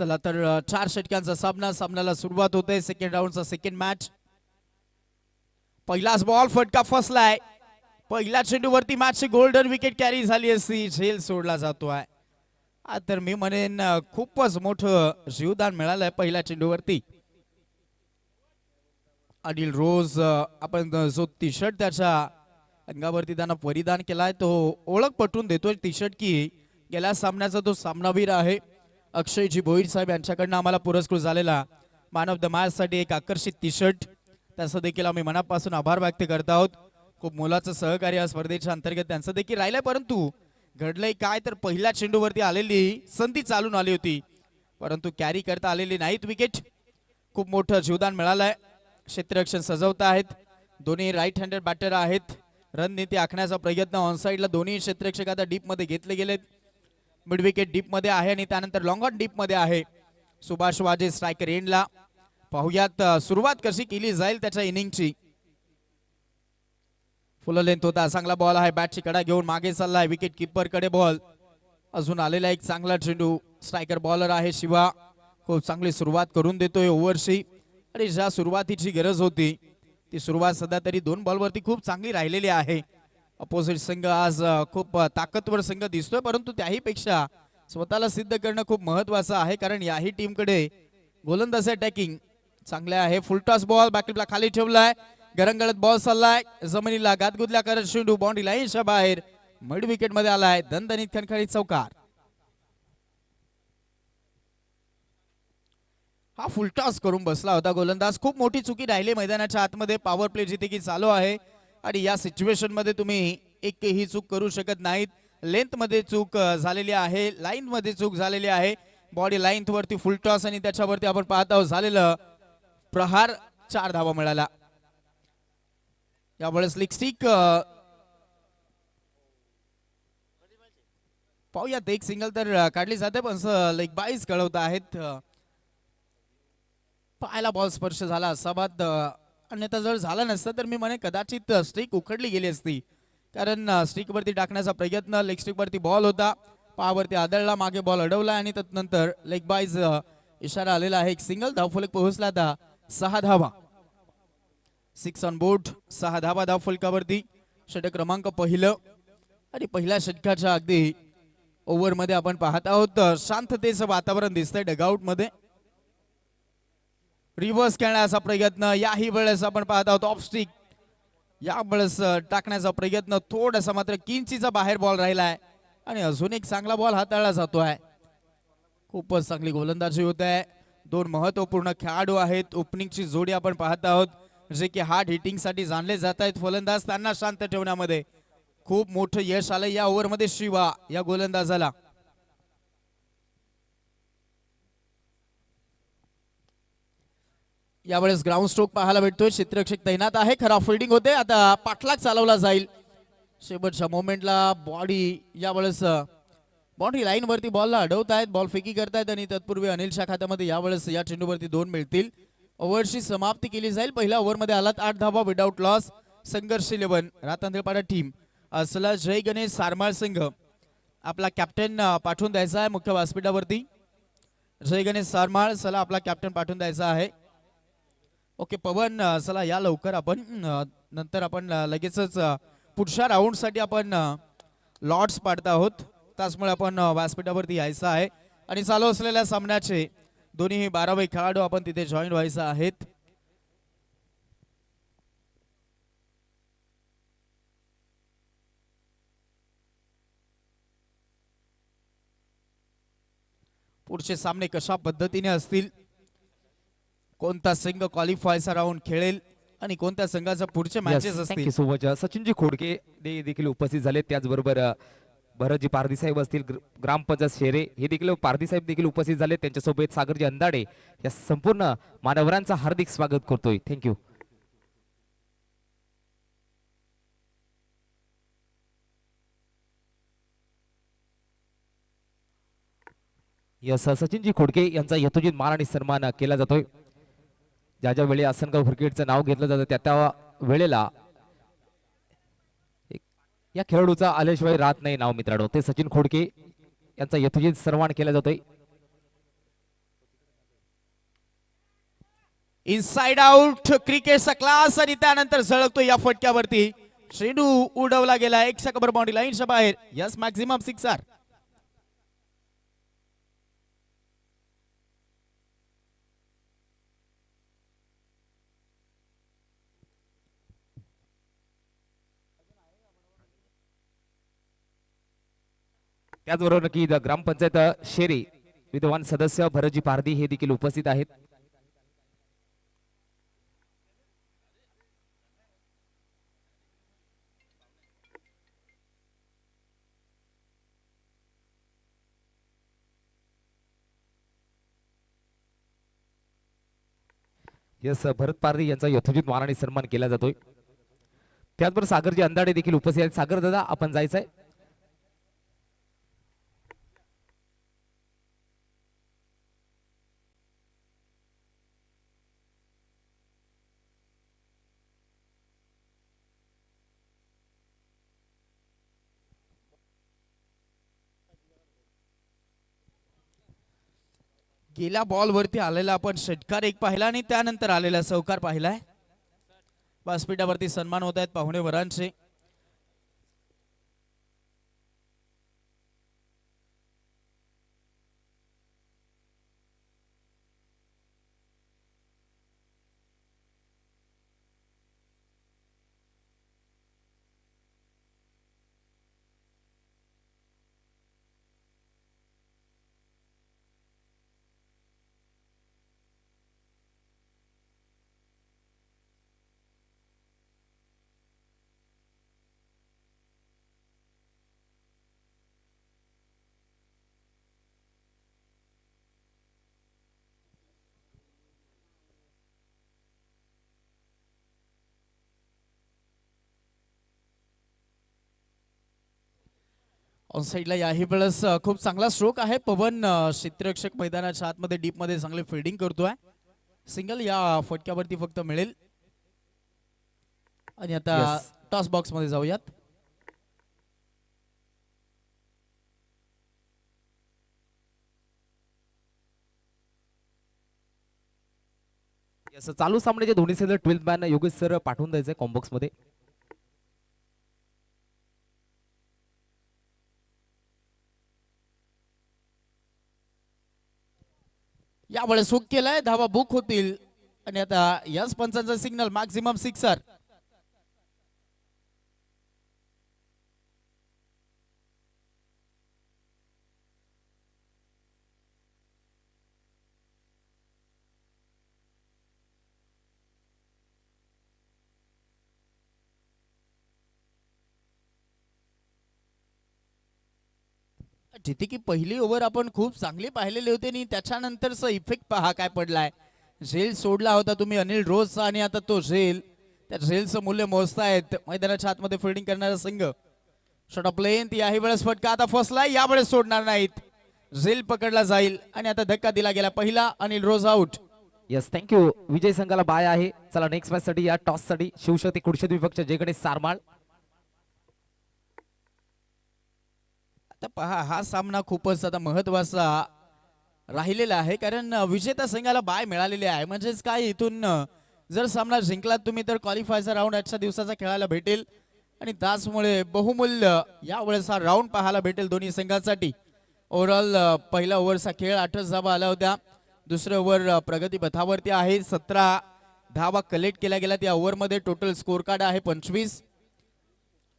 चला तर 4 षटकांचा सामन्याला सुरुवात होते. सेकंड राऊंडचा सेकंड मॅच. पहिलाच बॉल फटका फसलाय. पहिल्या चेंडूवरती मॅचची गोल्डन विकेट कॅरी झाली असती. झेल सोडला जातोय. तर मी म्हणेन खूपच मोठं जीवदान मिळालंय पहिल्या चेंडूवरती. अनिल रोज आपण जो टी शर्ट त्याच्या अंगावरती त्यानं परिधान केलाय तो ओळख पटवून देतोय टी शर्ट की गेल्या सामन्याचा तो सामनावीर आहे. अक्षयजी भोईर साहेब यांच्याकडनं आम्हाला पुरस्कृत झालेला मॅन ऑफ द मॅच साठी एक आकर्षित टी शर्ट, त्याचं देखील आम्ही मनापासून आभार व्यक्त करत आहोत. खूप मोलाचं सहकार्य या स्पर्धेच्या अंतर्गत त्यांचं देखील राहिलंय. परंतु घडलंय काय तर पहिल्या चेंडूवरती आलेली संधी चालून आली होती परंतु कॅरी करता आलेली नाहीत विकेट. खूप मोठं जीवदान मिळालंय. क्षेत्ररक्षण सजवत आहेत. दोन्ही राईट हँडेड बॅटर आहेत. रणनीती आखण्याचा प्रयत्न ऑनसाइडला दोन्ही क्षेत्ररक्षक आता डीप मध्ये घेतले गेलेत. मिड विकेट डीप मध्ये आहे आणि त्यानंतर लॉंग ऑन डीप मध्ये आहे. सुभाष वाजे स्ट्रायकर एंडला. पाहुयात सुरुवात कशी केली जाईल त्याच्या इनिंगची. फुल लेंथ होता. चांगला बॉल आहे. बॅटची कडा घेऊन मागे चाललाय. विकेट किपर कडे बॉल. अजून आलेला एक चांगला चेंडू. स्ट्रायकर बॉलर आहे शिवा. खूप चांगली सुरुवात करून देतोय ओव्हरची आणि ज्या सुरुवातीची गरज होती ती सुरुवात सध्या तरी 2 बॉलवरती खूप चांगली राहिलेली आहे. अपोजिट संघ आज खूप ताकदवर संघ दिसतोय परंतु त्याही पेक्षा स्वतःला सिद्ध करणं खूप महत्वाचं आहे कारण याही टीमकडे गोलंदाज अटॅकिंग चांगले आहे. फुलटॉस बॉल बॅकलिपला खाली ठेवलाय. गरंगळत बॉल चाललाय. जमिनीला गादगुदल्या करत चेंडू बाउंड्री लाईनच्या बाहेर मिड विकेट मध्ये आलाय. दणदणीत खणखणीत चौकार. हा फुलटॉस करून बसला होता गोलंदाज. खूप मोठी चुकी राहिली मैदानाच्या आतमध्ये. पॉवर प्ले जिथे की चालू आहे आणि या सिच्युएशन मध्ये तुम्ही एकही चूक करू शकत नाहीत. लेंथ मध्ये चूक झालेली आहे. लाईन मध्ये चूक झालेली आहे. बॉडी लाईन वरती फुलटॉस आणि त्याच्यावरती आपण पाहत आहोत झालेलं प्रहार. 4 धावा मिळाला. यावेळेस लेग स्टिक पाहूयात. एक सिंगल तर काढली जाते पण लेग बाईज कळवत आहेत. पायाला बॉल स्पर्श झाला असाबाद. अन्यथा जर झाला नसता तर मी म्हणे कदाचित स्ट्रिक उखडली गेली असती कारण स्ट्रिक वरती टाकण्याचा प्रयत्न लेग स्ट्रिक वरती बॉल होता. पायावरती आदळला. मागे बॉल अडवला आणि त्यानंतर लेग बाईज इशारा आलेला आहे. एक सिंगल. धावफलक पोहोचला आता 6 धावा. 6 ऑन बोर्ड. 6 धावा धावफलकावरती. षटक क्रमांक पहिलं आणि पहिल्या षटकाच्या अगदी ओव्हर मध्ये आपण पाहत आहोत. शांततेचं वातावरण दिसतंय डगआउट मध्ये. रिव्हर्स खेळण्याचा प्रयत्न याही वेळेस आपण पाहत आहोत. ऑफ स्टिक या वेळेस टाकण्याचा प्रयत्न थोडासा मात्र किंचीचा बाहेर बॉल राहिलाय आणि अजून एक चांगला बॉल हाताळला जातोय. खूपच चांगली गोलंदाजी होत आहे. 2 महत्वपूर्ण खेळाडू आहेत. ओपनिंगची जोडी आपण पाहत आहोत जे की हार्ड हिटिंग साठी जाणले जात आहेत. फलंदाज त्यांना शांत ठेवण्यामध्ये खूप मोठं यश आलं या ओव्हर मध्ये शिवा या गोलंदाजाला. यावेळेस ग्राउंड स्ट्रोक पाहायला भेटतोय. क्षेत्ररक्षक तैनात आहे. खरा फिल्डिंग होते. आता पाठलाग चालवला जाईल. शेवटच्या मोमेंटला बॉडी यावेळेस बाउंड्री लाईन वरती बॉलला अडवत आहेत. बॉल फेकी करतायत आणि तत्पूर्वी अनिलच्या खात्यामध्ये यावेळेस या चेंडूवरती 2 मिळतील. ओव्हरची समाप्ती केली जाईल. पहिल्या ओव्हरमध्ये आलात 8 धावा विदाउट लॉस. संघर्ष 11 रातांदळपाडा टीम. असला जय गणेश सारमाळ संघ आपला कॅप्टन पाठवून द्यायचा आहे मुख्य व्यासपीठावरती. जय गणेश सारमाळ चला आपला कॅप्टन पाठवून द्यायचा आहे. ओके पवन चला या लवकर. आपण नंतर आपण लगेचच पुढच्या राऊंड साठी आपण लॉट्स पाडत आहोत. त्याचमुळे आपण व्यासपीठावरती यायचं आहे आणि चालू असलेल्या सामन्याचे दोन्ही 12वे खेळाडू आपण तिथे जॉईन व्हायचं आहेत. पुढचे सामने कशा पद्धतीने असतील, कोणता संघ क्वालिफायचा राऊंड खेळेल आणि कोणत्या संघाचा पुढचे मॅचेस असतील. सचिनजी खोडके देखील उपस्थित झाले. त्याचबरोबर भरतजी पारधी साहेब असतील, ग्रामपंचायत शेरे हे देखील पारधी साहेब देखील उपस्थित झाले. त्यांच्यासोबत सागरजी अंदाडे या संपूर्ण मान्यवरांचं हार्दिक स्वागत करतोय. थँक्यू. यस सचिनजी खोडके यांचा यथोचित मान आणि सन्मान केला जातोय. ज्या ज्या वेळी आसनगाव क्रिकेटचं नाव घेतलं जातं त्या त्या वेळेला या खेळाडूचा आल्याशिवाय राहत नाही नाव मित्रांनो. ते सचिन खोडके यांचा यथोचित सन्मान केला जातोय. इनसाइड आउट क्रिकेटचा क्लास आणि त्यानंतर झळकतो या फटक्यावरती चेंडू उडवला गेला 1 कबर बाउंड्री लाईनच्या बाहेर. Yes maximum sixer. त्याचबरोबर की ग्रामपंचायत शेरी विद्यमान सदस्य भरतजी पारधी हे देखील उपस्थित आहेत. यस भरत पारधी यांचा यथोचित मानाने सन्मान केला जातोय. त्याचबरोबर सागरजी अंदाडे देखील उपस्थित आहेत. सागर दादा आपण जायचंय. गेल्या बॉल वरती आलेला आपण षटकार एक पाहिला आणि त्यानंतर आलेला चौकार पाहिलाय. व्यासपीठावरती सन्मान होत आहेत पाहुणेवरांचे. ऑन साइडला याही वेळेस खूप चांगला स्ट्रोक आहे. पवन क्षेत्ररक्षक मैदानाच्या आतमध्ये डीप मध्ये चांगले फिल्डिंग करतोय. सिंगल या फटक्यावरती फक्त मिळेल. आणि आता टॉस बॉक्स मध्ये जाऊयात. यस चालू सामन्याचे दोन्ही संघ 12th मॅन योगेश सर पाठवून द्यायचंय कॉम्बॉक्स मध्ये. यावेळेस हुक केलाय. धावा बुक होतील आणि आता यस पंचांचा सिग्नल मॅक्झिमम सिक्सर. जिथे की पहिली ओव्हर आपण खूप चांगली पाहिलेली होती आणि त्याच्यानंतरचा इफेक्ट पहा काय पडलाय. झेल सोडला होता तुम्ही अनिल रोजचा आणि आता तो झेल, त्या झेलचं मूल्य मोजतायत मैदानाच्या आतमध्ये फिल्डिंग करणारा संघ. शॉट ऑफ लेंथ याही वेळेस फटका आता फसलाय. यावेळेस सोडणार नाहीत. झेल पकडला जाईल आणि आता धक्का दिला गेला. पहिला अनिल रोज आउट. Yes thank you. विजय संघाला बाय आहे. चला नेक्स्ट मॅच साठी या टॉस साठी शिवशक्ती कुडशेत विपक्ष जय गणेश सारमाळ. आता पहा हा सामना खूपच आता महत्वाचा राहिलेला आहे कारण विजेता संघाला बाय मिळालेली आहे. म्हणजेच काय इथून जर सामना जिंकलात तुम्ही तर क्वालिफायचा राऊंड आजच्या दिवसाचा खेळायला भेटेल आणि त्याचमुळे बहुमूल्य यावेळेस हा राऊंड पाहायला भेटेल दोन्ही संघांसाठी. ओव्हरऑल पहिला ओव्हरचा खेळ 28 धावा आल्या होत्या. दुसऱ्या ओव्हर प्रगती पथावरती आहे. 17 धावा कलेक्ट केल्या गेल्या त्या ओव्हरमध्ये. टोटल स्कोर कार्ड आहे 25.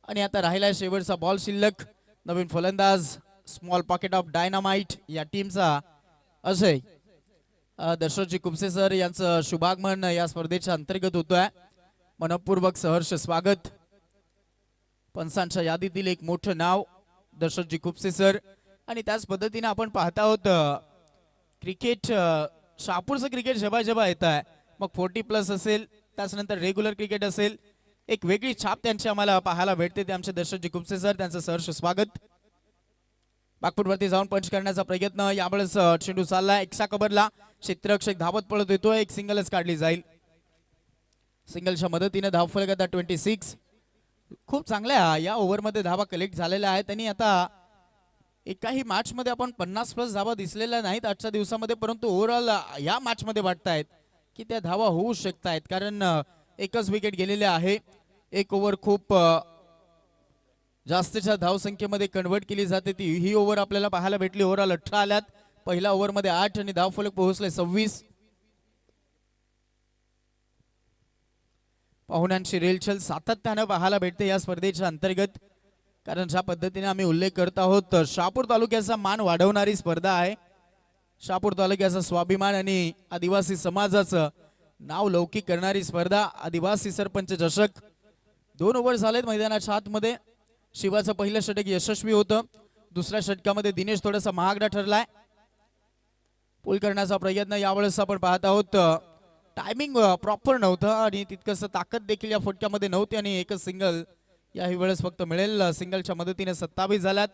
आणि आता राहिला शेवटचा बॉल शिल्लक. नवीन फलंदाज स्मॉल पॉकेट ऑफ डायनामाइट या टीमचा अजय. दर्शकजी कुपसे सर यांचं शुभागमन या स्पर्धेच्या अंतर्गत होतोय. मनपूर्वक सहर्ष स्वागत. पंचांच्या यादीतील एक मोठं नाव दर्शकजी कुपसे सर. आणि त्याच पद्धतीने आपण पाहता आहोत क्रिकेट शहापूरचं क्रिकेट जेव्हा जेव्हा येत आहे मग 40+ असेल त्याच्यानंतर रेग्युलर क्रिकेट असेल एक वेगळी छाप त्यांची आम्हाला पाहायला भेटते. ते आमचे दर्शक कुपसे सर त्यांचं सहर्ष स्वागत. बागफुटवरती जाऊन पंच करण्याचा प्रयत्न. यावेळेस चेंडू चाललाय 1 कबरला. क्षेत्ररक्षक धावत पळत येतोय. एक सिंगलच काढली जाईल. सिंगलच्या मदतीने धावफलक आता 26. खूप चांगल्या या ओव्हरमध्ये धावा कलेक्ट झालेल्या आहेत. त्यांनी आता एकाही मॅच मध्ये आपण 50+ धावा दिसलेल्या नाहीत आजच्या दिवसामध्ये, परंतु ओव्हरऑल या मॅच मध्ये वाटतायत की त्या धावा होऊ शकतायत, कारण एकच विकेट गेलेले आहे. एक ओव्हर खूप जास्तीच्या धावसंख्येमध्ये कन्वर्ट केली जाते, ती ही ओव्हर आपल्याला पाहायला भेटली. ओव्हरऑल 18 आल्यात, पहिल्या ओव्हरमध्ये 8 आणि धावफलक पोहोचले 26. पाहुण्यांची रेलचल सातत्यानं पाहायला भेटते या स्पर्धेच्या अंतर्गत, कारण ज्या पद्धतीने आम्ही उल्लेख करत आहोत, शहापूर तालुक्याचा मान वाढवणारी स्पर्धा आहे. शहापूर तालुक्याचा स्वाभिमान आणि आदिवासी समाजाचं नाव लौकिक करणारी स्पर्धा, आदिवासी सरपंच चषक. 2 ओव्हर झालेत मैदानाच्या आतमध्ये. शिवाचं पहिलं षटक यशस्वी होतं, दुसऱ्या षटकामध्ये दिनेश थोडासा महागडा ठरलाय. पूल करण्याचा प्रयत्न यावेळेस आपण पाहत आहोत. टायमिंग प्रॉपर नव्हतं आणि तितकंसं ताकद देखील या फटक्यामध्ये नव्हती आणि एकच सिंगल याही वेळेस फक्त मिळेल. सिंगलच्या मदतीने 27 झाल्यात.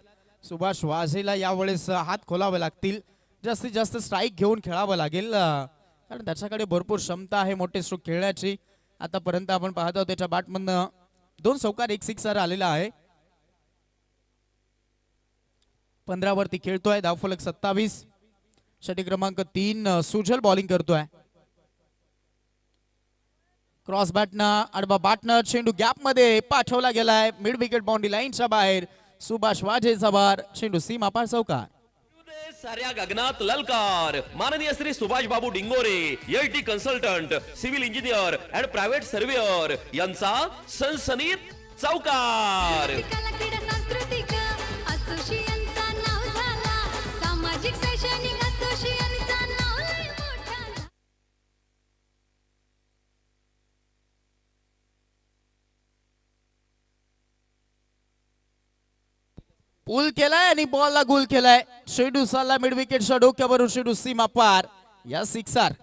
सुभाष वाझेला यावेळेस हात खोलावे लागतील, जास्तीत जास्त स्ट्राईक घेऊन खेळावं लागेल, कारण त्याच्याकडे भरपूर क्षमता आहे मोठे स्ट्रोक खेळण्याची. आतापर्यंत आपण पाहत आहोत त्याच्या बॅटमधनं 2 चौकार 1 सिक्सर आलेला आहे. 15 वरती खेळतोय, धावफलक 27. षटक क्रमांक 3 सुजल बॉलिंग करतोय. क्रॉस बॅटनं आडवा बॅटनं चेंडू गॅप मध्ये पाठवला गेलाय, मिड विकेट बाउंड्री लाईनच्या बाहेर. सुभाष वाझेचा बार, चेंडू सीमा पार चौकार. साऱ्या गगनात ललकार. माननीय Shri Subhash Babu Dingore, LT consultant, civil engineer and private surveyor यांचा सनसनीत चौकार. पूल केलाय आणि बॉलला गोल केलाय. शेडू साला मिड विकेटच्या डोक्यावरून शेडू सीमा पार, या सिक्सर.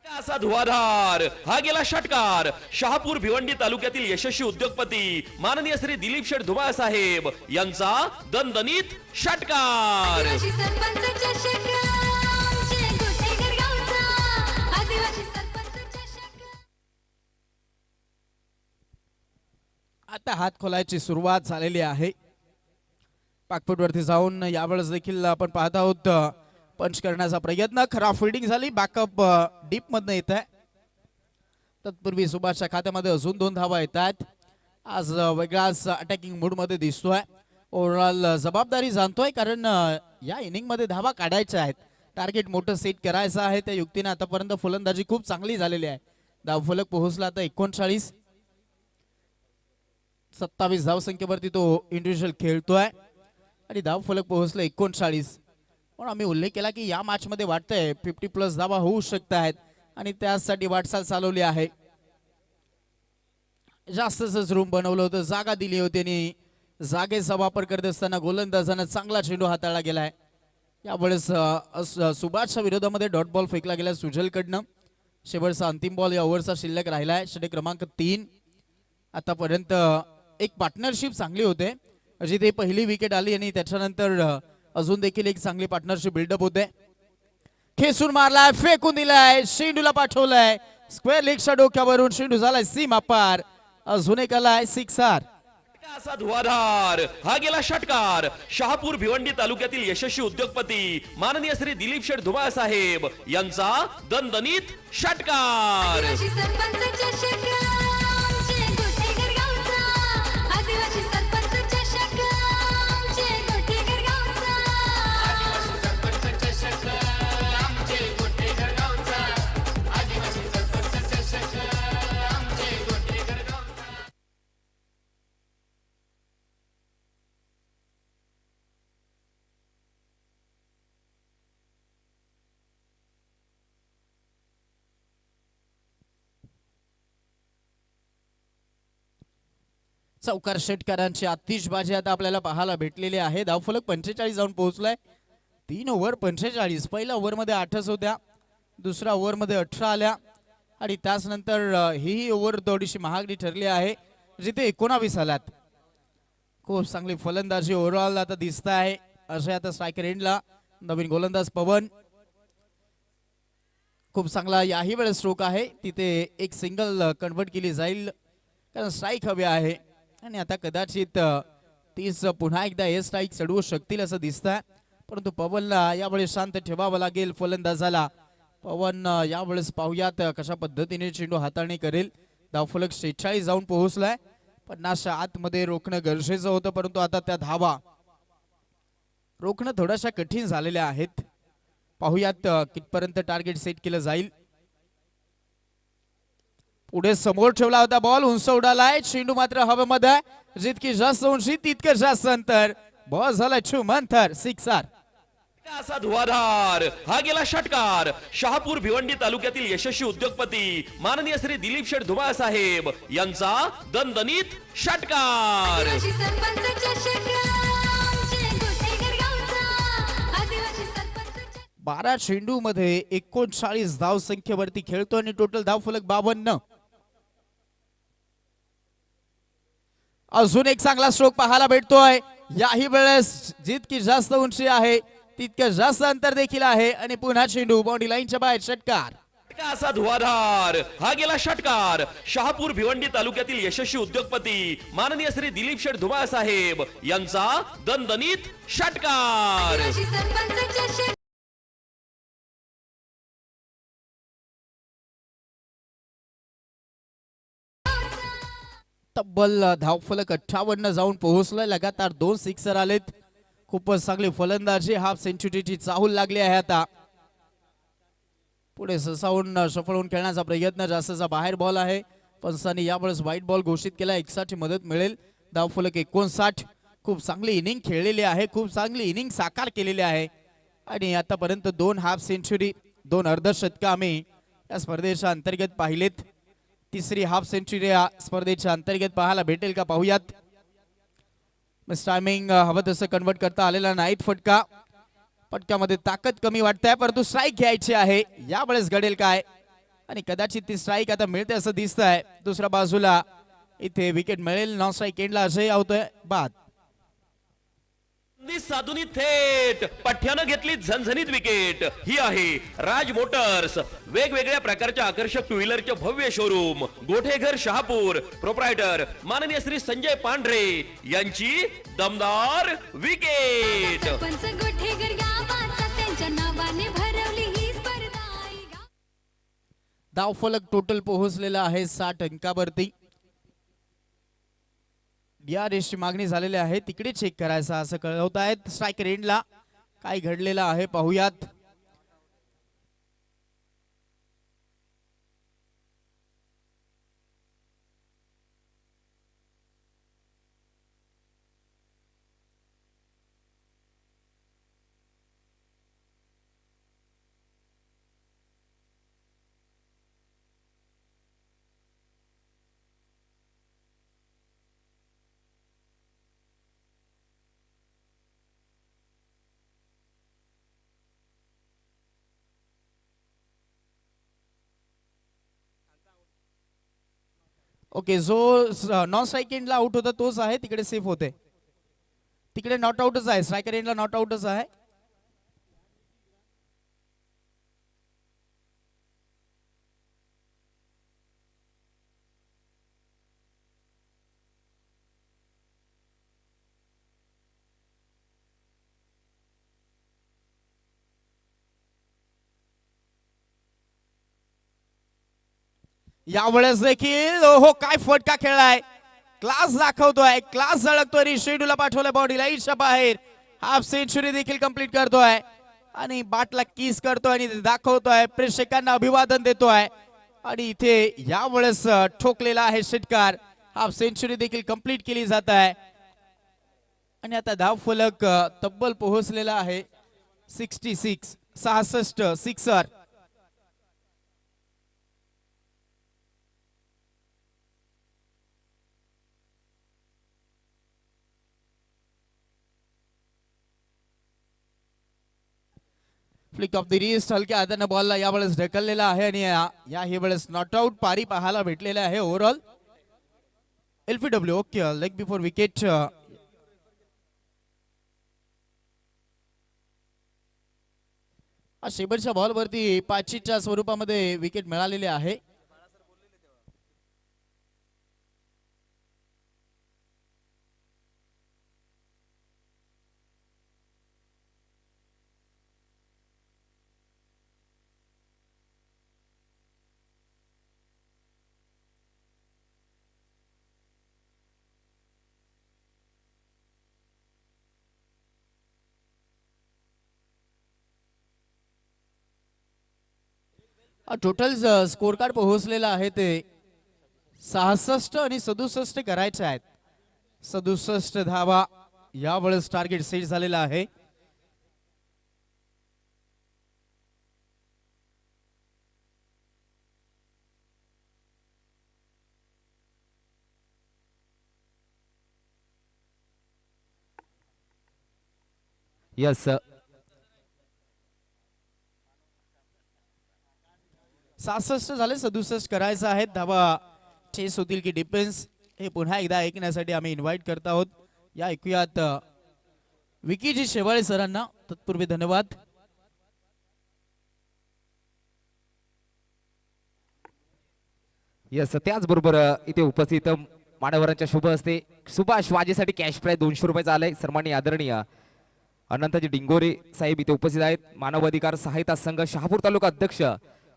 असा धुवाधार हा गेला षटकार. शहापूर भिवंडी तालुक्यातील यशस्वी उद्योगपती माननीय श्री दिलीप शेठ धुमाळ साहेब यांचा दणदणीत षटकार. आता हात खोलायची सुरुवात झालेली आहे. पाकफुटवरती जाऊन यावेळेस देखील आपण पाहत आहोत पंच करण्याचा प्रयत्न. खरा फिल्डिंग झाली, बॅकअप डीप मधनं येत आहे. तत्पूर्वी सुभाषच्या खात्यामध्ये अजून 2 धावा येत आहेत. आज वेगळाच अटॅकिंग मूड मध्ये दिसतोय. ओव्हरऑल जबाबदारी जाणतोय, कारण या इनिंग मध्ये धावा काढायच्या आहेत, टार्गेट मोठं सेट करायचं आहे. त्या युक्तीने आतापर्यंत फलंदाजी खूप चांगली झालेली आहे. धावफलक पोहोचला आता 39. 27 धावसंख्येवरती तो इंडिव्हिज्युअल खेळतोय आणि धावफलक पोहोचले 39. पण आम्ही उल्लेख केला की या मॅच मध्ये वाटतंय 50+ धावा होऊ शकत आहेत आणि त्यासाठी वाटचाल चालवली आहे. जास्तच रूम बनवलं होतं, जागा दिली होती आणि जागेचा वापर करत असताना गोलंदाजांना चांगला चेंडू हाताळला गेलाय. यावेळेस सुभाषच्या विरोधामध्ये डॉट बॉल फेकला गेला सुजलकडनं. शेवटचा अंतिम बॉल या ओव्हरचा शिल्लक राहिलाय. षटक क्रमांक 3. आतापर्यंत एक पार्टनरशिप चांगली होते, जिथे पहिली विकेट आली आणि त्याच्यानंतर अजून देखील एक चांगली पार्टनरशिप बिल्डअप होते. खेचून मारलाय, फेकून दिलाय, शेंडूला पाठवलाय स्क्वेअर लेगच्या डोक्यावरून. शेंडू झालाय सीमा पार, अजून एक आलाय सिक्सर. असा धुवाधार हा गेला षटकार. शहापूर भिवंडी तालुक्यातील यशस्वी उद्योगपती माननीय श्री दिलीप शेठ धुमाळ साहेब यांचा दणदणीत षटकार. चौकार षटकारांची आतिषबाजी आता आपल्याला पाहायला भेटलेली आहे. धावफलक 45 जाऊन पोहोचलाय. 3 ओव्हर 45. पहिल्या ओव्हर मध्ये 8च होत्या, दुसऱ्या ओव्हर मध्ये 18 आल्या आणि त्यानंतर ही ओव्हर थोडीशी महागडी ठरली आहे, जिथे 19 आल्यात. खूप चांगली फलंदाजी ओव्हरऑल आता दिसत आहे. असे आता स्ट्रायकर एंडला नवीन गोलंदाज पवन. खूप चांगला याही वेळेस स्ट्रोक आहे, तिथे एक सिंगल कन्वर्ट केली जाईल, कारण स्ट्राईक हवे आहे. आणि आता कदाचित 30 पुन्हा एकदा हे स्ट्राईक चढवू शकतील असं दिसतंय, परंतु पवनला यावेळी शांत ठेवावं लागेल फलंदाजाला. पवन यावेळेस पाहूयात कशा पद्धतीने चेंडू हाताळणी करेल. धावफलक 46 जाऊन पोहोचलाय. 50 आतमध्ये रोखणं गरजेचं होतं, परंतु आता त्या धावा रोखणं थोड्याशा कठीण झालेल्या आहेत. पाहूयात कितपर्यंत टार्गेट सेट केलं जाईल. पुढे समोर ठेवला होता बॉल, उंच उडालाय. चेंडू मात्र हवेमध्ये, जितकी जास्त उंची तितकं जास्त अंतर. बॉल झाला छुमंतर, सिक्सर. असा धुवाधार हा गेला षटकार. शहापूर भिवंडी तालुक्यातील यशस्वी उद्योगपती माननीय श्री दिलीप शेठ धुमाळ साहेब यांचा दणदणीत षटकार. आदिवासी सरपंचाच्या शेकामचे गोठेकर गावचा. आदिवासी सरपंचाच्या 12 चेंडू मध्ये 39 धाव संख्येवरती खेळतो आणि टोटल धाव फलक 52. अजून एक चांगला स्ट्रोक पाहायला भेटतोय. याही वेळेस जितकी जास्त उंची आहे तितकं जास्त अंतर देखील आहे आणि पुन्हा चेंडू बाउंड्री लाईनच्या बाहेर. षटकार. असा धुवाधार हा गेला षटकार. शहापूर भिवंडी तालुक्यातील यशस्वी उद्योगपती माननीय श्री दिलीप शेठ धुमाळ साहेब यांचा दणदणीत षटकार. आदिवासी सरपंचाच्या शेकामचे तब्बल धावफलक 58 जाऊन पोहोचलाय. लगातार 2 सिक्सर आलेत. खूपच चांगली फलंदाजी. हाफ सेंचुरीची चाहूल लागली आहे. आता पुढे ससावून सफल होऊन खेळण्याचा प्रयत्न. जास्तचा बाहेर बॉल आहे. पंचांनी यावेळेस व्हाईट बॉल घोषित केला. 61 मदत मिळेल. धावफलक 59. खूप चांगली इनिंग खेळलेली आहे. खूप चांगली इनिंग साकार केलेली आहे आणि आतापर्यंत 2 हाफ सेंचुरी, 2 अर्धशतक आम्ही या स्पर्धेच्या अंतर्गत पाहिलेत. तिसरी हाफ सेंचुरी या स्पर्धेच्या अंतर्गत पाहायला भेटेल का पाहूयात. टायमिंग हवं तसं कन्वर्ट करता आलेला नाहीत. फटक्यामध्ये ताकद कमी वाटते, परंतु स्ट्राईक घ्यायची आहे. यावेळेस घडेल काय आणि कदाचित ती स्ट्राईक आता मिळते असं दिसतंय. दुसऱ्या बाजूला इथे विकेट मिळेल. नॉन स्ट्राईक एंडला अजय आवतोय बाद. साधुनी थेट पठ्यानं घेतली झणझणीत विकेट. ही आहे राज मोटर्स, वेगवेगळ्या प्रकारच्या आकर्षक टू व्हीलरचे भव्य शोरूम, गोठेघर शहापूर. प्रोप्रायटर माननीय श्री संजय पांढरे यांची दमदार विकेट. सरपंच गोठेकर गावाचा. त्यांच्या नावाने भरवली ही स्पर्धा. धावफलक टोटल पोहोचलेला आहे 60 अंकावरती. या रेसची मागणी झालेली आहे, तिकडे चेक करायचं असं कळवत आहेत. स्ट्रायकर एंडला काय घडलेलं आहे पाहूयात. ओके, जो नॉन स्ट्राईक एंडला आउट होता तोच आहे, तिकडे सेफ होते. तिकडे नॉट आउटच आहे. स्ट्रायकर एंडला नॉट आउटच आहे. यावेळेस देखील हो काय फटका खेळलाय. क्लास दाखवतोय, क्लास झळकतोय. शेड्यूलला पाठवलंय बाउंड्री लाईनच्या बाहेर. हाफ सेंचुरी देखील कंप्लीट करतोय आणि बाटला किस करतोय आणि दाखवतोय, प्रेक्षकांना अभिवादन देतोय आणि इथे यावेळेस ठोकलेला आहे षटकार. हाफ सेंचुरी देखील कंप्लीट केली जात आहे आणि आता धाव फलक तब्बल पोहोचलेला आहे 66 sixer. Flick of the wrist हलक्या हाताने बॉलला यावेळेस ढकललेला आहे आणि या वेळेस नॉट आउट पारी पाहायला भेटलेला आहे. Overall LBW okay, leg before wicket. शेवटच्या बॉलवरती 5च्या स्वरूपामध्ये विकेट मिळालेली आहे. टोटल स्कोर कार्ड पोहोचलेला आहे ते 66 आणि 67 करायचे आहेत. 67 धावा यावेळेस टार्गेट सेट झालेला आहे. यस 66 झाले, 67 करायचं आहेत. धावा चेस होतील की डिफेन्स हे पुन्हा एकदा ऐकण्यासाठी आम्ही इन्व्हाइट करत आहोत. या ऐकूयात विकीजी शेवाळे सरांना. तत्पूर्वी धन्यवाद. यस त्याचबरोबर इथे उपस्थित मान्यवरांच्या शुभ हस्ते सुभाष वाजेसाठी कॅश प्राइज 200 रुपयाचा आलाय. सन्माननीय आदरणीय अनंतजी डिंगोरे साहेब इथे उपस्थित आहेत. मानव अधिकार सहायता संघ शहापूर तालुका अध्यक्ष.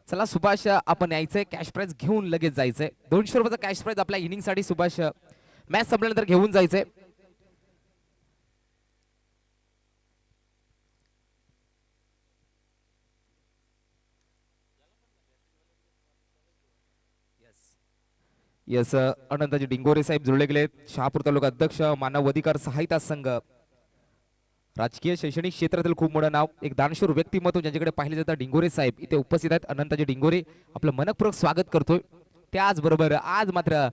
चला सुभाष आपण यायचंय, कॅश प्राइज घेऊन लगेच जायचंय. 200 रुपयाचा कॅश प्राइज आपल्या इनिंग साठी सुभाष मॅच संपल्यानंतर घेऊन जायचंय. यस अनंतजी डिंगोरे साहेब जुळले गेले. शहापूर तालुका अध्यक्ष मानव अधिकार सहायता संघ. राजकीय शैक्षणिक क्षेत्रातील खूप मोठं नाव, एक दानशूर व्यक्तिमत्व ज्यांच्याकडे पाहिले जातं डिंगोरे साहेब इथे उपस्थित आहेत. अनंतजी डिंगोरे आपलं मनपूर्वक स्वागत करतोय. त्याचबरोबर आज मात्र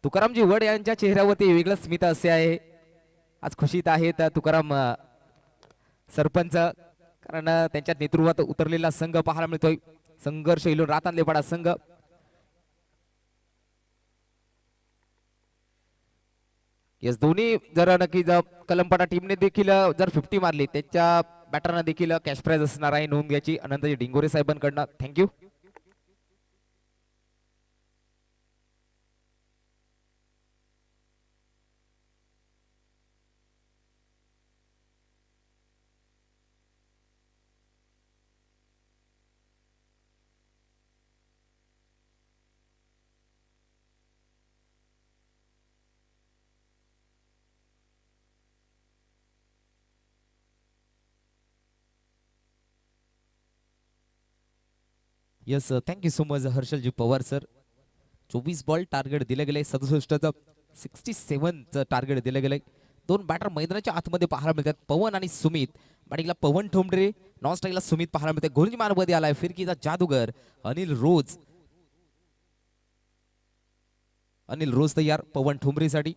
तुकारामजी वड यांच्या चेहऱ्यावरती वेगळं स्मित असे आहे. आज खुशीत आहेत तुकाराम सरपंच, कारण त्यांच्या नेतृत्वात उतरलेला संघ पाहायला मिळतोय. संघर्ष इलो रातांलेपाडा संघ. यस दोन्ही जर नक्की कलमपाडा टीमने देखील जर 50 मारली त्याच्या बॅटरना देखील कॅश प्राइज असणार आहे, नोंद घ्यायची अनंतजी डिंगोरे साहेबांकडनं. Thank you. Yes thank you so much Harshalji Pawar sir. 24 ball target दिले गेले, 67चं 67चं टार्गेट दिलं गेलंय. दोन बॅटर मैदानाच्या आतमध्ये पाहायला मिळतात, पवन आणि सुमित. बॅटिंगला पवन ठोंबरे, नॉन स्ट्राईकला सुमित पाहायला मिळते. गोलंदाजी मार्गमध्ये आलाय फिरकीचा जादूगर अनिल रोज. अनिल रोज तयार पवन ठोंबरेसाठी.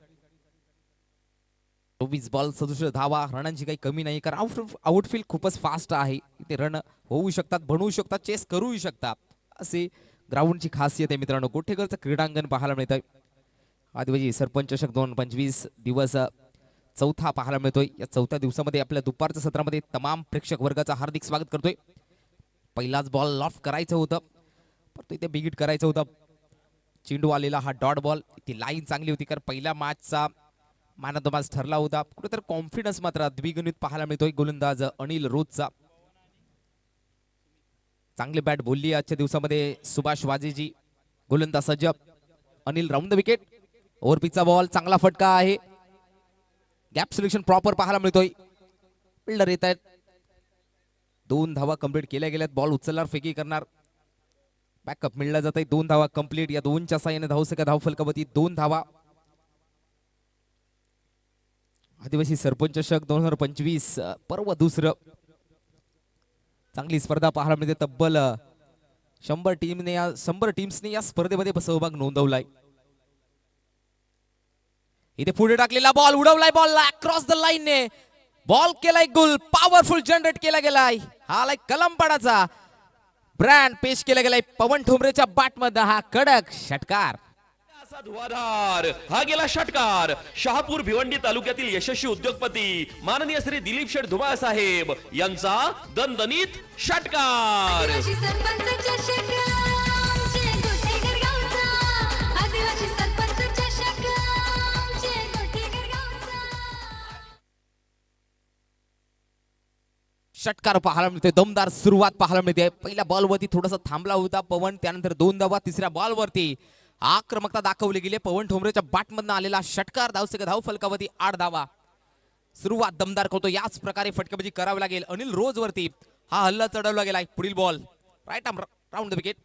24 बॉल 67 धावा. रनांची काही कमी नाही, कारण आउटफील्ड खूपच फास्ट आहे. इथे रन होऊ शकतात, बनवू शकतात, चेस करू शकतात, असे ग्राउंडची खासियत आहे मित्रांनो. गोठेकरचं क्रीडांगण पाहायला मिळत आहे. आदिवासी सरपंच चषक 2025 दिवस चौथा पाहायला मिळतोय. या चौथ्या दिवसामध्ये आपल्या दुपारच्या सत्रामध्ये तमाम प्रेक्षक वर्गाचं हार्दिक स्वागत करतोय. पहिलाच बॉल लॉफ्ट करायचं होतं, परंतु इथे बिगिट करायचं होतं. चेंडू आलेला हा डॉट बॉल. ती लाईन चांगली होती, कारण पहिल्या मॅचचा मॅन ऑफ द मॅच ठरला होता. कुठेतरी कॉन्फिडन्स मात्र द्विगुणित पाहायला मिळतोय गोलंदाज अनिल रोजचा. चांगली बॅट बोलली आजच्या दिवसामध्ये सुभाष वाजेजी. गोलंदाज सज्ज अनिल राऊंड द विकेट. ओव्हरपिचचा बॉल, चांगला फटका आहे. गॅप सिलेक्शन प्रॉपर पाहायला मिळतोय. फिल्डर येत आहेत. 2 धावा कंप्लीट केल्या गेल्यात. बॉल उचलणार, फेकी करणार, बॅकअप मिळला जात आहे. 2 धावा कंप्लीट. या 2च्या साहाय्याने धावसंख्या धाव फलकावरती 2 धावा. आदिवासी सरपंच चषक 2025 पर्व दुसरं. चांगली स्पर्धा पाहायला मिळते. तब्बल 100 टीम्सने या स्पर्धेमध्ये सहभाग नोंदवलाय. इथे पुढे टाकलेला बॉल, उडवलाय बॉल अक्रॉस द लाईन ने. बॉल केलाय गुल, पॉवरफुल जनरेट केला गेलाय. हा लाईक कलमपाडाचा ब्रँड पेश केला गेलाय. पवन ठोंबरेच्या बॅट मध्ये हा कडक षटकार. असा धुवाधार हा गेला षटकार. शहापूर भिवंडी तालुक्यातील यशस्वी उद्योगपती माननीय श्री दिलीप शेठ धुमाळ साहेब यांचा दणदणीत षटकार. आदिवासी सरपंच चषक आमचे गोठेकर गावचा. आदिवासी सरपंच चषक आमचे गोठेकर गावचा. षटकार पाहायला मिळतोय. दमदार सुरुवात पाहायला मिळते. पहिल्या बॉलवरती थोडासा थांबला होता पवन, त्यानंतर 2 धावा. तिसऱ्या बॉलवरती आक्रमकता दाखवली गेली. पवन ठोंबरेच्या बॅटमधून आलेला षटकार. धावसंख्या धाव फलकावरती 8 धावा. सुरुवात दमदार करतो. याच प्रकारे फटकेबाजी करावी लागेल. अनिल रोज वरती हा हल्ला चढवला गेलाय. पुढील ball right arm round the wicket.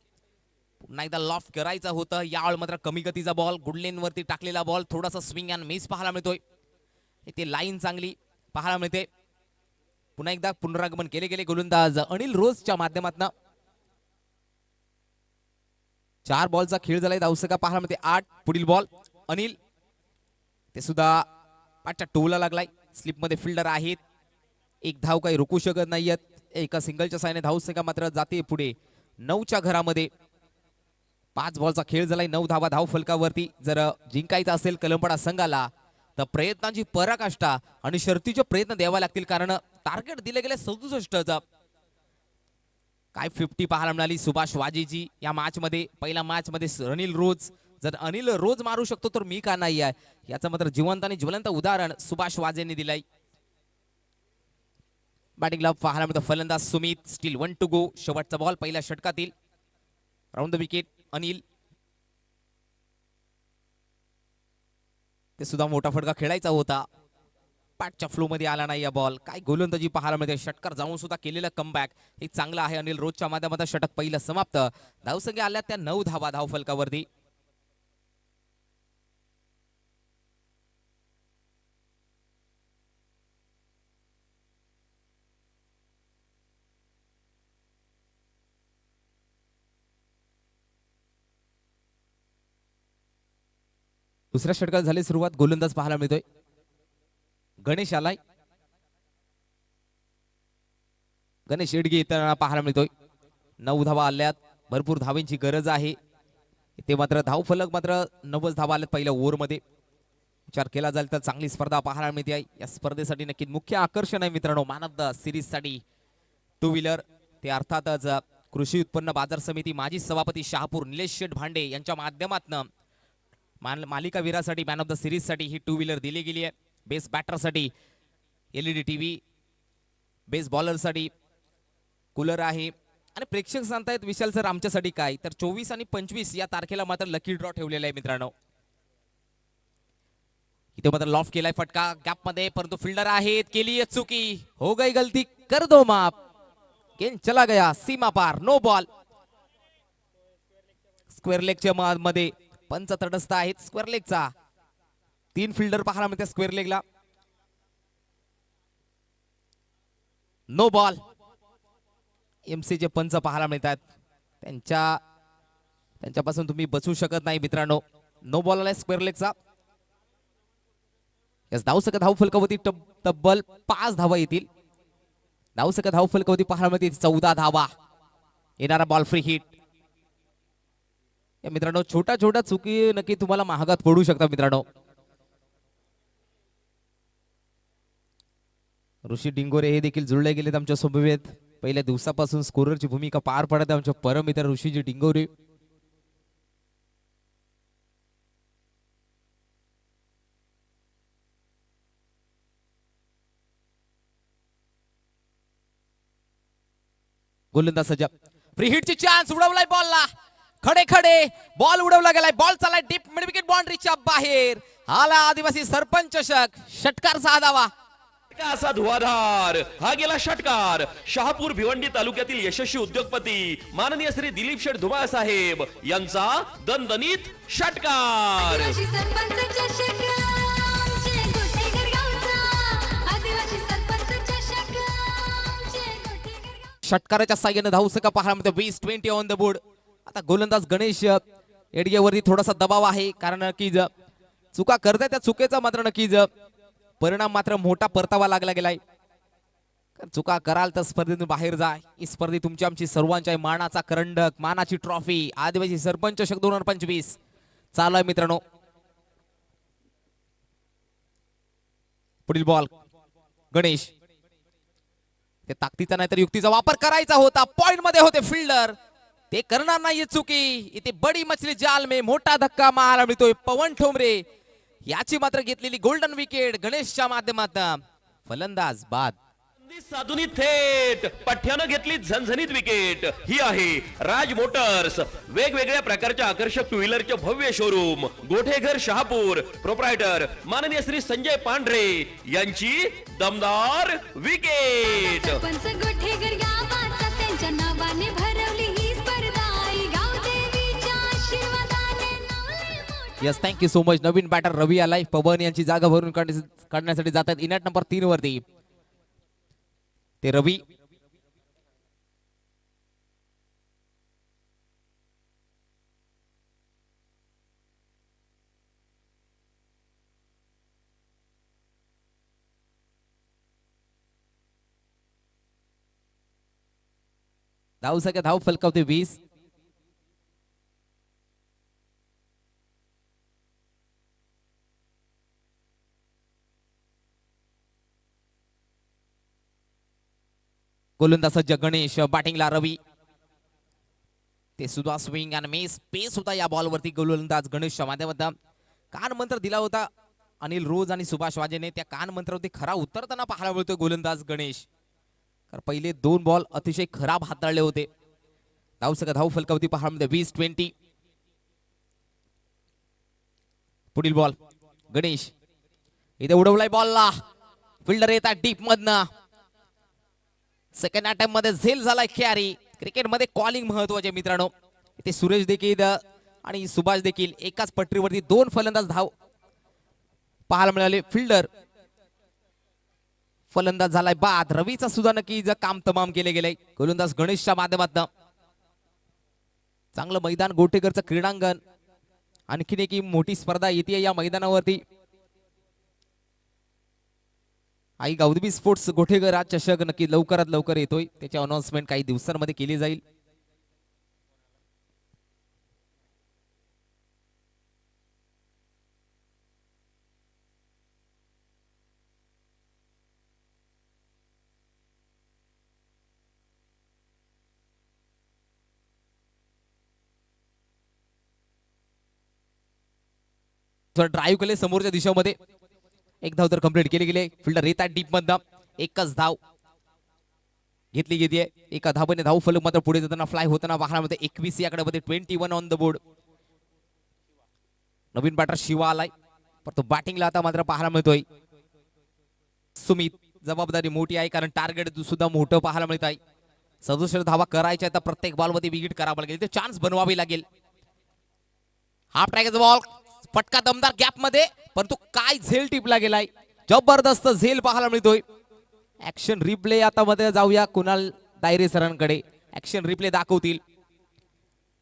पुन्हा एकदा लॉफ्ट करायचा होता, यावेळी मात्र कमी गतीचा बॉल, गुडलेन वरती टाकलेला बॉल, थोडासा स्विंग अँड मिस पाहायला मिळतोय. इथे लाईन चांगली पाहायला मिळते. पुन्हा एकदा पुनरागमन केले गेले गोलंदाज अनिल रोजच्या माध्यमातून. 4 बॉलचा खेळ झालाय, धावसका पाहायला मिळते 8. पुढील बॉल अनिल, ते सुद्धा पाठच्या टोला लागलाय. स्लिप मध्ये फिल्डर आहेत, एक धाव काही रोखू शकत नाहीयेत. एका सिंगलच्या साहाय्याने धावसंख्या मात्र जाते पुढे 9च्या घरामध्ये. 5 बॉलचा खेळ झालाय, 9 धावा धाव फलकावरती. जर जिंकायचं असेल कलंपडा संघाला तर प्रयत्नांची पराकाष्ठा आणि शर्तीचे प्रयत्न द्यावे लागतील, कारण टार्गेट दिले गेले 67चा. काय 50 पाहायला मिळाली सुभाष वाजेची या मॅच मध्ये. पहिल्या मॅच मध्ये अनिल रोज, जर अनिल रोज मारू शकतो तर मी का नाही आहे, याचं मात्र जिवंत आणि ज्वलंत उदाहरण सुभाष वाजेंनी दिलंय. बॅटिंगला पाहायला मिळतं फलंदाज सुमित. Steel 1 to go. शेवटचा बॉल पहिल्या षटकातील. राऊंड द विकेट अनिल, ते सुद्धा मोठा फटका खेळायचा होता, पाठच्या फ्लो मध्ये आला नाही या बॉल. काय गोलंदाजी पाहायला मिळते. षटकार जाऊन सुद्धा केलेला कमबॅक हे चांगलं आहे. अनिल रोजच्या माध्यमातून षटक पहिलं समाप्त. धावसंख्या आल्या त्या 9 धावा धाव फलकावरती. दुसऱ्या षटकात झाली सुरुवात. गोलंदाज पाहायला मिळतोय गणेश आलाय. गणेश येडगे येताना पाहायला मिळतोय. 9 धावा आल्यात, भरपूर धावांची गरज आहे. ते मात्र धाव फलक मात्र 90 धावा आल्यात पहिल्या ओव्हरमध्ये. विचार केला जाईल तर चांगली स्पर्धा पाहायला मिळते आहे. या स्पर्धेसाठी नक्की मुख्य आकर्षण आहे मित्रांनो मॅन ऑफ द सिरीज साठी 2 व्हीलर. ते अर्थातच कृषी उत्पन्न बाजार समिती माजी सभापती शहापूर निलेश शेठ भांडे यांच्या माध्यमातून मालिका वीरासाठी मॅन ऑफ द सिरीज साठी ही 2 व्हीलर दिली गेली आहे. बेस्ट बॅटरसाठी LED टीव्ही, बेस्ट बॉलरसाठी कूलर आहे. आणि प्रेक्षक सांगतायत विशाल सर आमच्यासाठी काय, तर 24 आणि 25 या तारखेला मात्र लकी ड्रॉ ठेवलेला आहे मित्रांनो. इथे मात्र लॉफ्ट केलाय फटका गॅप मध्ये, परंतु फिल्डर आहेत, केली आहे चुकी, हो गई गलती, कर दो माफ. गेंद चला गया सीमा पार, नो बॉल. स्क्वेअर लेगच्या मध्ये पंच तटस्थ आहेत. स्क्वेअर लेगचा 3 फिल्डर पाहायला मिळते स्क्वेअर लेगला. No ball. MC चे पंच पाहायला मिळतात, त्यांच्यापासून तुम्ही बचू शकत नाही मित्रांनो. नो बॉल आलाय स्क्वेअर लेगचा. धावसका धाव फलकावरती तब्बल 5 धावा येतील. धावसका धाव फलकावरती पाहायला मिळते 14 धावा. येणारा बॉल फ्री हिट. मित्रांनो छोटा छोटा चुकी नक्की तुम्हाला महागात पडू शकता मित्रांनो. ऋषी डिंगोरे हे देखील जुळले गेलेत आमच्या सोबत. पहिल्या दिवसापासून स्कोररची भूमिका पार पडत आहे आमचे परमित्र ऋषीजी डिंगोरे. गोलंदाज सज्ज. फ्री हिटची चान्स, उडवलाय बॉलला. खडे खडे बॉल उडवला गेलाय. बॉल चालाय डीप मिड विकेट बाउंड्रीच्या बाहेर. आला आदिवासी सरपंच षटकार 6 धावा. असा धुवाधार हा गेला षटकार. शहापूर भिवंडी तालुक्यातील यशस्वी उद्योगपती माननीय श्री दिलीप शेठ धुमाळ साहेब यांचा दणदणीत षटकार. आदिवासी सरपंच चषक आमचे गोठेघर गावचा. आदिवासी सरपंच चषक आमचे गोठेघर गावचा. षटकाराच्या साह्याने धावसका पाहायला मिळते 20-20 ऑन द बोर्ड. आता गोलंदाज गणेश येडगेवरती थोडासा दबाव आहे, कारण की चुका करताय त्या चुकीचा मात्र नक्कीच परिणाम मात्र मोठा परतावा लागला गेलाय. चुका कराल तर स्पर्धेतून बाहेर जा. ही स्पर्धे तुमची आमची सर्वांच्या मानाचा करंडक, मानाची ट्रॉफी आदिवासी सरपंच चषक 2025 चालू आहे मित्रांनो. पुढील बॉल गणेश. ते ताकदीचा नाहीतर युक्तीचा वापर करायचा होता. पॉइंट मध्ये होते फिल्डर, ते करणार नाहीये चुकी. इथे बडी मछली जाल में मोठा धक्का मारायला मिळतोय पवन ठोंबरे. याची मात्र घेतलेली गोल्डन विकेट गणेशच्या माध्यमातून. फलंदाज बाद. साधुनी थेट पठ्यानं घेतली झणझणीत विकेट. ही आहे राज मोटर्स, वेगवेगळ्या प्रकारच्या आकर्षक 2 व्हीलरचे भव्य शोरूम, गोठेघर शहापूर. प्रोप्रायटर माननीय श्री संजय पांढरे यांची दमदार विकेट. सरपंच गोठेघर गावाचा त्यांच्या नावाने भरवली ही स्पर्धा. आई गाव देवीची यस, थँक्यू सो मच. नवीन बॅटर रवी आलाय. पवन यांची जागा भरून काढण्यासाठी जातात इनॅट नंबर 3 वरती ते रवी. धाव धाव फलकावते 20. गोलंदाज सज्ज गणेश. बॅटिंगला रवी. ते सुद्धा स्विंग आणि मिस पेस होता या बॉलवरती गोलंदाज गणेशच्या माध्यमातून. कान मंत्र दिला होता अनिल रोज आणि सुभाष वाजेने. त्या कान मंत्रावरती खरा उतरताना पाहायला मिळतोय गोलंदाज गणेश. कारण पहिले 2 बॉल अतिशय खराब हाताळले होते. धाव फलकावती पाहायला मिळते 20-20. पुढील बॉल गणेश. इथे उडवलाय बॉलला. फिल्डर येतात डीप मधनं. सेकंड अटेम्प्ट मध्ये झेल झालाय कॅरी. क्रिकेटमध्ये कॉलिंग महत्वाचे मित्रांनो. इथे सुरेश देखील आणि सुभाष देखील एकाच पटरीवरती 2 फलंदाज धाव पाहायला मिळाले. फिल्डर फलंदाज झालाय बाद. रवीचा सुद्धा नक्की काम तमाम केले गेले गोलंदाज गणेशच्या माध्यमातून. चांगलं मैदान गोटेकरचं क्रीडांगण. आणखीन एक मोठी स्पर्धा येते या मैदानावरती. आई गौदबी स्पोर्ट्स गोठेकर हा चषक नक्की लवकरात लवकर येतोय. त्याची अनाउन्समेंट काही दिवसांमध्ये केली जाईल. ड्राईव्ह केले समोरच्या दिशेमध्ये. 1 धाव तर कंप्लीट केली गेली. फिल्डर येतात डीप मधनं. एकच धाव घेतली गेलीये. एका धावेने धाव फलक मात्र पुढे जाताना फ्लाय होताना वाहनामध्ये 21 या मध्ये 21 ऑन द बोर्ड. नवीन बॅटर शिवा आलाय. पण तो बॅटिंगला आता मात्र पाहायला मिळतोय सुमित. जबाबदारी मोठी आहे कारण टार्गेट सुद्धा मोठं पाहायला मिळत आहे. 67 धावा करायच्या तर प्रत्येक बॉलमध्ये विकेट करावं लागेल. ते चान्स बनवावी लागेल. हाफ ट्रॅकचा बॉल. फटका दमदार गॅप मध्ये. परंतु काय झेल टिपला गेलाय. जबरदस्त झेल पाहायला मिळतोय. ऍक्शन रिप्ले आता मध्ये जाऊया कुणाल डायरे सरांकडे. ऍक्शन रिप्ले दाखवतील.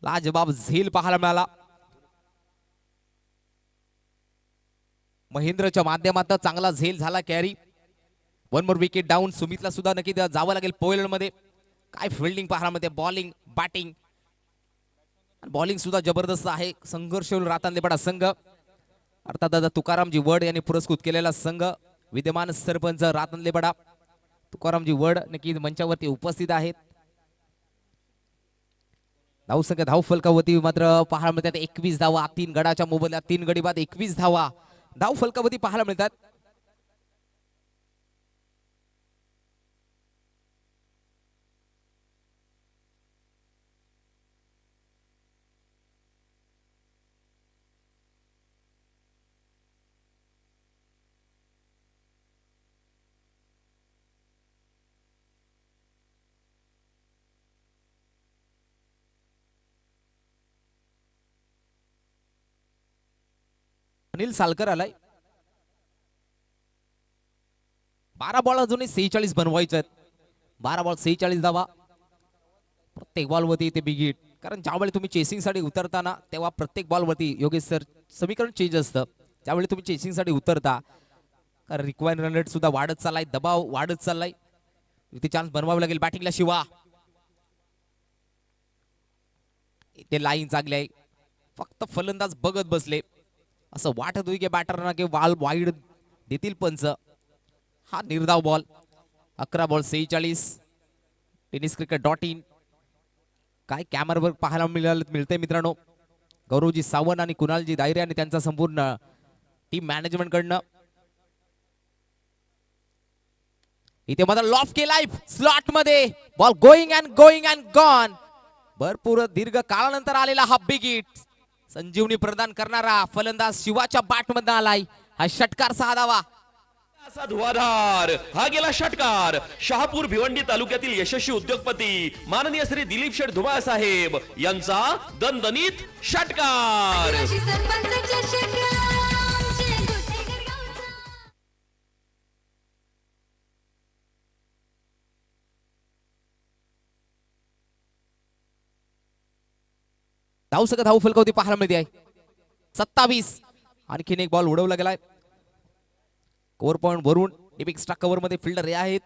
लाजबाब झेल पाहायला मिळाला. महेंद्रच्या माध्यमातून चांगला झेल झाला कॅरी. 1 more wicket down. सुमितला सुद्धा नक्की जावं लागेल पोयलंड मध्ये. काय फिल्डिंग पाहायला मिळते. बॉलिंग बॅटिंग बॉलिंग सुद्धा जबरदस्त आहे. संघर्ष रातांदेपाडा संघ अर्थात दादा तुकारामजी वड यांनी पुरस्कृत केलेला संघ. विद्यमान सरपंच रातांदेपाडा तुकारामजी वड नक्की मंचावरती उपस्थित आहेत. धाव संख्या धाव फलकावती मात्र पाहायला मिळतात 21 धावा. 3 गडाच्या मोबदल्यात 3 गडी बाद 21 धावा धाव फलकावती पाहायला मिळतात. अनिल सालकर आलाय. 12 बॉल अजूनही 46 बनवायचे आहेत. 12 बॉल 46 धावा. प्रत्येक बॉलवरती ते बिग हिट. कारण ज्यावेळी तुम्ही चेसिंग साठी उतरताना तेव्हा प्रत्येक बॉलवरती योगेश सर समीकरण चेंज असतं. ज्यावेळी तुम्ही चेसिंग साठी उतरता कारण रिक्वायर्ड रन रेट सुद्धा वाढत चाललाय. दबाव वाढत चाललाय. इथे चान्स बनवावे लागेल. बॅटिंगला शिवा. इथे लाईन चांगली आहे. फक्त फलंदाज बघत बसले. असं वाटत होई की बॅटरना की बॉल वाईड देतील पंच. हा निर्धाव ball. 11 ball 46. Tennis cricket .in काय कॅमेरावर पाहायला मिळतंय मित्रांनो. गौरवजी सावंत आणि कुणालजी दायरे आणि त्यांचा संपूर्ण टीम मॅनेजमेंट कडनं. इथे मात्र लॉफ केलाय स्लॉट मध्ये. Ball going and gone. भरपूर दीर्घ काळानंतर आलेला हा बिग हिट. संजीवनी प्रदान करणारा फलंदाज शिवाच्या बॅट मध्ये आलाय. हा षटकार 6 धावा. असा धुवाधार हा गेला षटकार. शहापूर भिवंडी तालुक्यातील यशस्वी उद्योगपती माननीय श्री दिलीप शेठ धुमाळ साहेब यांचा दणदणीत षटकार. आदिवासी सरपंच चषक आमचे गोठेघर गावचा. धाव फलकावती पाहायला मिळते आहे 27. आणखीन एक बॉल उडवला गेलाय कव्हर पॉइंट वरून. एक्स्ट्रा कव्हर मध्ये फिल्डर हे आहेत.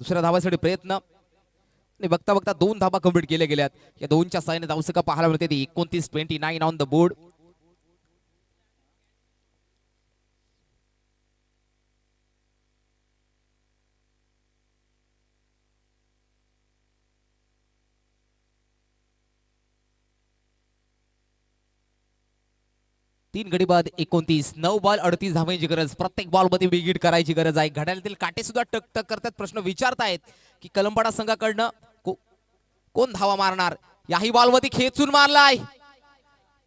दुसऱ्या धावासाठी प्रयत्न आणि बघता बघता 2 धावा कंप्लीट केल्या गेल्यात. या 2च्या साहाय्याने धावसंख्या पाहायला मिळते ती 29-29 ऑन द बोर्ड. तीन गडी बाद 29. 9 बॉल 38 धावांची गरज. प्रत्येक बॉल मध्ये विकेट करायची गरज आहे. घड्याळातील काटे सुद्धा टक टक करतात. प्रश्न विचारतायत की कलंबाडा संघाकडनं कोण धावा मारणार. याही बॉल मध्ये खेचून मारलाय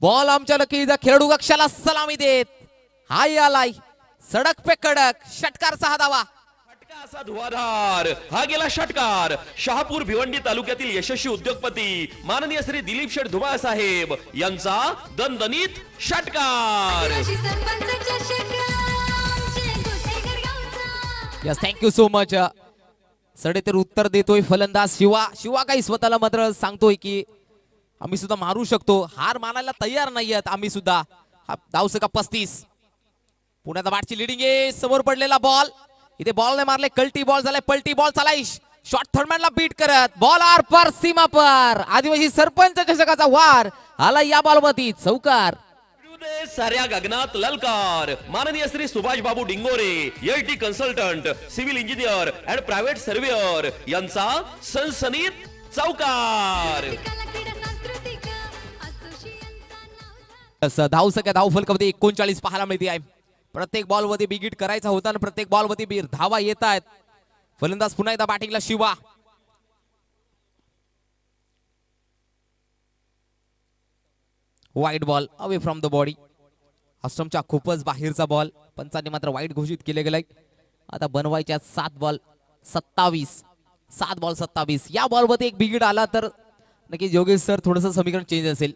बॉल. आमच्या लकीचा खेळाडू कक्षाला सलामी देत हाय आलाय सडक पे कडक. षटकार 6 धावा. फटका असा धुवाधार हा गेला षटकार. शहापूर भिवंडी तालुक्यातील यशस्वी उद्योगपती माननीय श्री दिलीप शेठ धुमाळ साहेब यांचा दणदणीत षटकार. आदिवासी सरपंच चषक आमचे गोठेघर गावचा. Yes thank you so much. सडेतर उत्तर देतोय फलंदाज शिवा काही स्वतःला मात्र सांगतोय की आम्ही सुद्धा मारू शकतो. हार मानायला तयार नाहीयेत आम्ही सुद्धा. हा धावसंख्या 35. पुण्याचा बाटची लिडिंग आहे. समोर पडलेला बॉल इथे बॉल नाही मारले. कल्टी बॉल झालाय. पलटी बॉल चालाय. शॉर्ट थर्डमॅनला बीट करत बॉल आर पर सीमा पर. आदिवासी सरपंच चषकाचा वार आला या बॉल मध्ये चौकार. साऱ्या गगनात ललकार. माननीय Shri Subhash Babu Dingore LT consultant civil engineer and private surveyor यांचा सनसनीत चौकार. कला क्रीडा सांस्कृतिक असोसिएशनचा नाव असं धावसंख्या धाव फलकामध्ये 39 पाहायला मिळते आहे. प्रत्येक बॉल मध्ये बिगिट करायचा होता आणि प्रत्येक बॉल मध्ये धावा येत आहेत. फलंदाज पुन्हा एकदा बॅटिंगला Shiva. Wide ball away from the body. अस्टमच्या खूपच बाहेरचा बॉल. पंचांनी मात्र वाईड घोषित केले गेलाय. आता बनवायच्या 7 बॉल 27. 7 बॉल 27. या बॉल मध्ये एक बिगिट आला तर नक्कीच योगेश सर थोडंसं समीकरण चेंज असेल.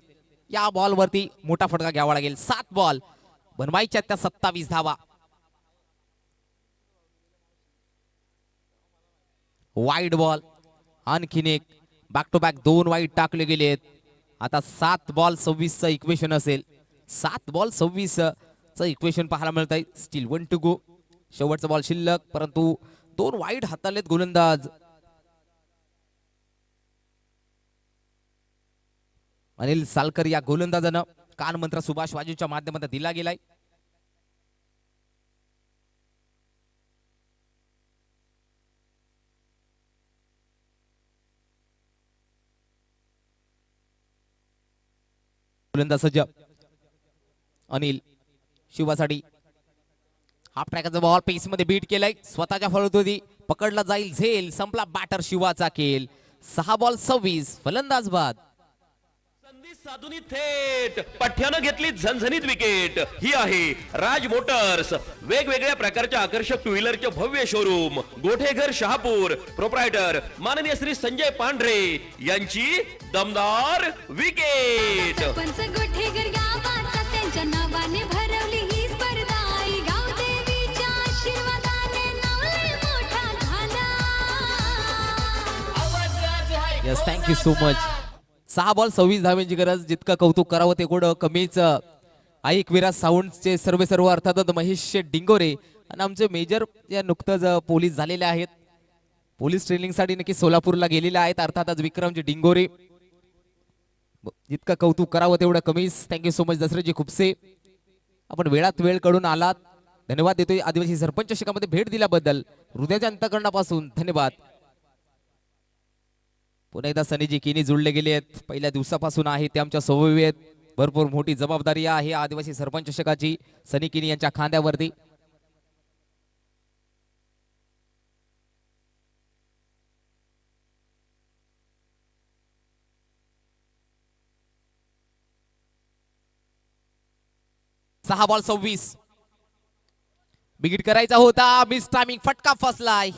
या बॉल वरती मोठा फटका घ्यावा लागेल. 7 बॉल बनवायच्या त्या 27 धावा. Wide ball. आणखीन एक बॅक टू बॅक 2 वाईड टाकले गेलेत. आता 7 बॉल 26 चं इक्वेशन असेल. 7 बॉल 26 चं इक्वेशन पाहायला मिळत आहे. Still 1 to go. शेवटचा बॉल शिल्लक परंतु 2 वाईड हाताळलेत गोलंदाज. अनिल सालकर या गोलंदाजानं कान मंत्र सुभाष वाजूच्या माध्यमातून दिला गेलाय. गोलंदाज सज्ज. अनिल शिवासाठी हाफ ट्रॅकचा बॉल पेस मध्ये बीट केलाय. स्वतःच्या फलंदाजी पकडला जाईल झेल. संपला बॅटर शिवाचा खेळ. 6 बॉल 26. फलंदाज बाद. संधी साधून थेट पठ्यानं घेतली झणझणीत विकेट. ही आहे राज मोटर्स. वेगवेगळ्या प्रकारच्या आकर्षक टू व्हीलरचे भव्य शोरूम. गोठेघर शहापूर. प्रोप्रायटर माननीय श्री संजय पांढरे यांची दमदार विकेट. सरपंच गोठेघर गावाचा त्यांच्या नावाने भरवली ही स्पर्धा. आई गावदेवीच्या आशीर्वादाने नाव लय मोठा झाला. Yes thank you so much. 6 ball 26 धावांची गरज. जितकं कौतुक करावं तेवढं कमीच. ऐक विराज साऊंडचे सर्व अर्थातच महेश शेठ डिंगोरे आणि आमचे मेजर जे नुकतंच पोलीस झालेले आहेत. पोलीस ट्रेनिंगसाठी नक्की सोलापूरला गेलेले आहेत. अर्थातच विक्रमजी डिंगोरे. जितकं कौतुक करावं तेवढं कमीच. Thank you so much Dasreji Khupse. आपण वेळात वेळ काढून आलात. धन्यवाद देतोय. आदिवासी सरपंच चषकामध्ये भेट दिल्याबद्दल हृदयाच्या अंतःकरणापासून धन्यवाद. पुन्हा एकदा सनीजी किनी जुळले गेले आहेत. पहिल्या दिवसापासून आहे ते आमच्या सोबत आहेत. भरपूर मोठी जबाबदारी आहे आदिवासी सरपंच चषकाची सनी किनी यांच्या खांद्यावरती. सहा बॉल 26. बिगिट करायचा होता, मिस टायमिंग, फटका फसलाय,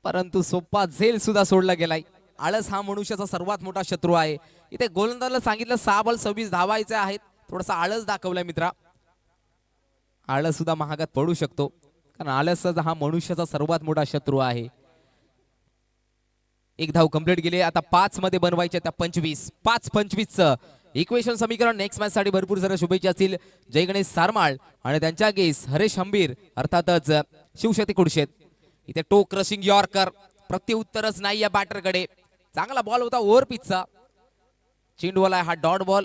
परंतु सोपा झेल सुद्धा सोडला गेलाय. आळस हा मनुष्याचा सर्वात मोठा शत्रू आहे. इथे गोलंदाजला सांगितलं 6 बॉल 26 धावायचे आहेत. थोडासा आळस दाखवलाय मित्रा. आळस सुद्धा महागात पडू शकतो, कारण आळस हा मनुष्याचा सर्वात मोठा शत्रू आहे. एक धाव कंप्लीट गेली. आता 5 मध्ये बनवायचे त्या 25. 5-25 इक्वेशन समीकरण. नेक्स्ट मॅच साठी भरपूर साऱ्या शुभेच्छा असतील. जय गणेश सारमाळ आणि त्यांच्या गेस हरेश हंबीर, अर्थातच शिवशक्ती कुडशेत. इथे टो क्रशिंग यॉर्कर, प्रत्युत्तरच नाही या बॅटरकडे. चांगला बॉल होता ओव्हर पिचचा. चेंडूवाला हा डॉट बॉल.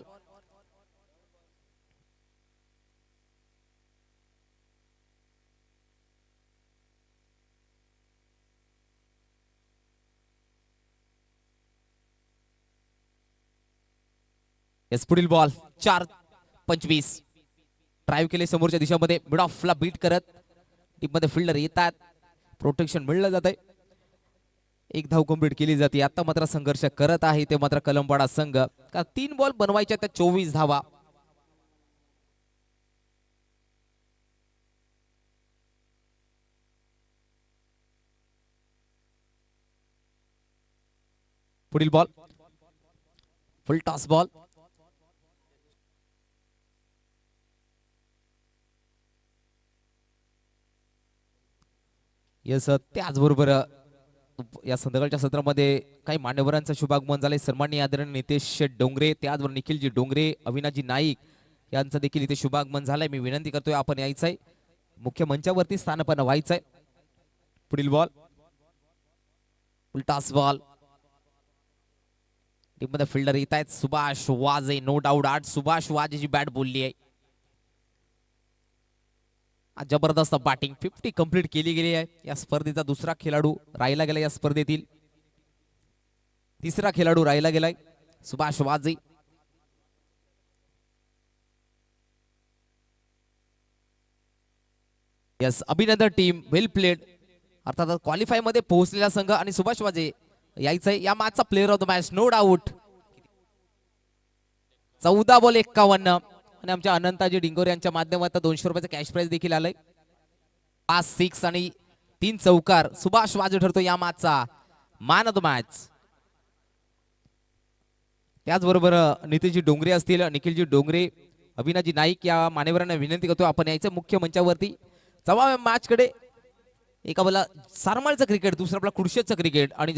येस, पुढील बॉल 4-25. ड्राईव्ह केले समोरच्या दिशेमध्ये, मिड ऑफला बीट करत टीम मध्ये फिल्डर येतात, प्रोटेक्शन मिळलं जात आहे. एक धाव कंप्लीट केली जाते. आता मात्र संघर्ष करत आहे ते मात्र कलमपाडा संघ, का 3 बॉल बनवायच्या त्या 24 धावा. पुढील बॉल फुल टॉस बॉल. यस, त्याचबरोबर या संध्याकाळच्या सत्रामध्ये काही मान्यवरांचं शुभागमन झालंय. सन्माननीय आदरणीय नितेश शेठ डोंगरे, त्याचबरोबर निखिलजी डोंगरे, अविनाशजी नाईक यांचं देखील इथे शुभागमन झालंय. मी विनंती करतोय आपण यायचंय, मुख्य मंचावरती स्थानपन्न व्हायचंय. पुढील बॉल फुल टॉस बॉल. टीम मध्ये फिल्डर येत आहेत सुभाष वाजे. नो डाऊट आज सुभाष वाजेची बॅट बोलली आहे. जबरदस्त बॅटिंग. 50 कंप्लीट केली गेली आहे. या स्पर्धेचा दुसरा खेळाडू राहिला गेला. या स्पर्धेतील तिसरा खेळाडू राहिला गेलाय सुभाष वाजे. यस, अभिनंदन टीम, वेल प्लेड. अर्थात क्वालिफाय मध्ये पोहोचलेला संघ आणि सुभाष वाजे यायचंय या मॅचचा player of the match, no doubt. 14 ball 51 आणि आमच्या अनंताजी डिंगोरे यांच्या माध्यमातून 200 रुपयाचं कॅश प्राइज देखील आलंय. 5-6 आणि 3 चौकार. सुभाष वाजे ठरतो या मॅचचा मॅन ऑफ द मॅच. त्याचबरोबर नितीशजी डोंगरे असतील, निखिलजी डोंगरे, अविनाशजी नाईक या मान्यवरांना विनंती करतो आपण यायचं मुख्य मंचावरती. 4व्या मॅच कडे. एका बाजूला सारमाळचं क्रिकेट, दुसऱ्या बाजूला कुडशेतचं क्रिकेट आणि